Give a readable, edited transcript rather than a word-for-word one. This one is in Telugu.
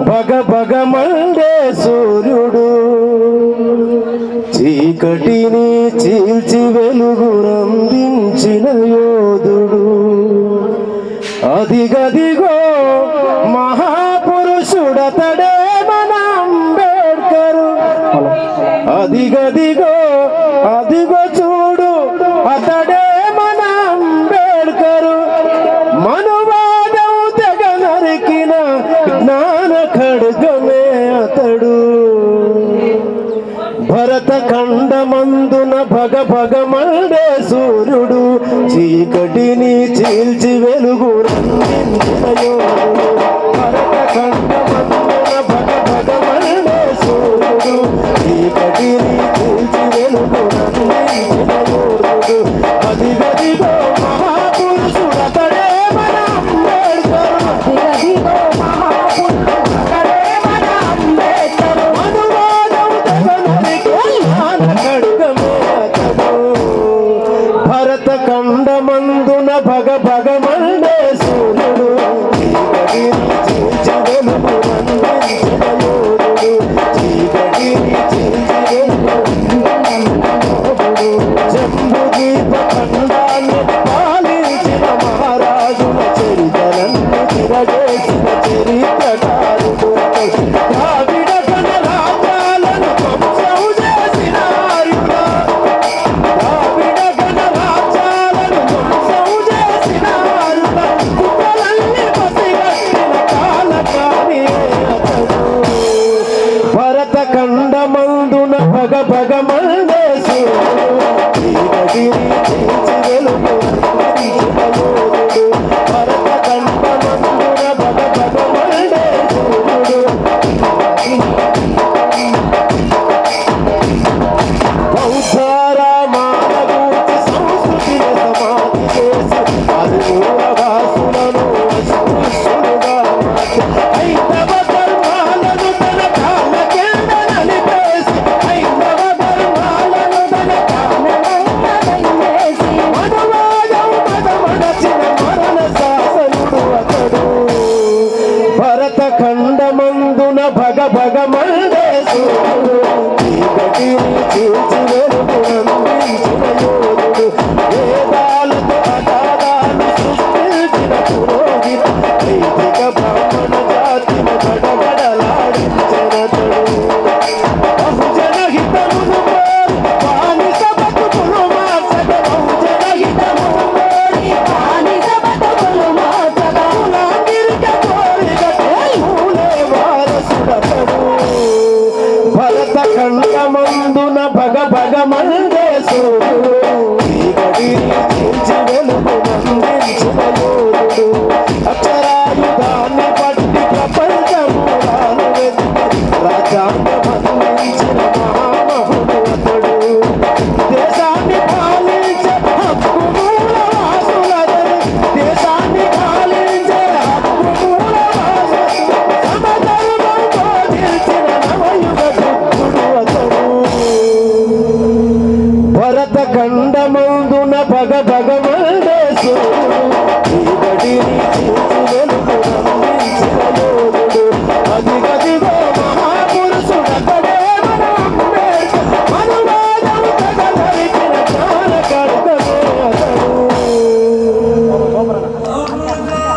భగ భగ మండే సూర్యుడు చీకటిని చీల్చి వెలుగునందించిన యోధుడు అదిగదిగో మహాపురుషుడతడే మన అంబేడ్కరు అదిగదిగో అదిగో చూడు అతడే మన అంబేడ్కరు మనువాదం తెగ నరికిన జ్ఞాన ఖడ్గమే అతడు భరత ఖండమందున భగ భగ మండే సూర్యుడు చీకటిని చీల్చి వెలుగు నందించిన యోధుడు భరత ఖండమందున భగ భగ మండే సూర్యుడు చీకటిని చీల్చి వెలుగు నందించిన యోధుడు అదిగదిగో మహాపురుషుడు అతడే మన అంబేడ్కర్ అదిగదిగో మహాపురుషుడు అతడే మన అంబేడ్కర్ మనువాదం ఖడ్గమే అతడు భరత ఖండమందున భగ భగ మండే సూర్యుడు చీకటిని చీల్చి వెలుగు నందించిన యోధుడు చీకటిని చీల్చి వెలుగు జంబు దీప ఖండాన్ని పాలించిన మహారాజుల చరిత్రలను తిరగేసిన చరిత్రకారుడు ద్రావిడ గణరాజ్యాలను ధ్వంసం చేసిన ఆర్యుల ద్రావిడ గణరాజ్యాలను ధ్వంసం చేసిన ఆర్యుల కుట్రలన్నీ పసిగట్టిన కాలకాని అతడు భరత ఖండమందున భగ భగ మండే సూర్యుడు చీకటిని చీల్చి వెలుగు నందించిన యోధుడు భరత ఖండమందున భగ భగ మండే సూర్యుడు బౌద్ధారామాల గూర్చి సంస్కృతిని సమాధి చేసి అది మూలవాసులను అస్పృశ్యులుగా మార్చి హైందవ ధర్మాలను తన కాళ్ళ కింద నలిపేసి హైందవ ధర్మాలను తన కాళ్ళ కింద నలిపేసి మనువాదం మదమడచిన మరణ శాసనుడు అతడు భరత ఖండమందున భగ భగ మండే సూర్యుడు చీకటిని చీల్చి వెలుగు నందించిన యోధుడు వేదాలతో అగాధాలు సృష్టించిన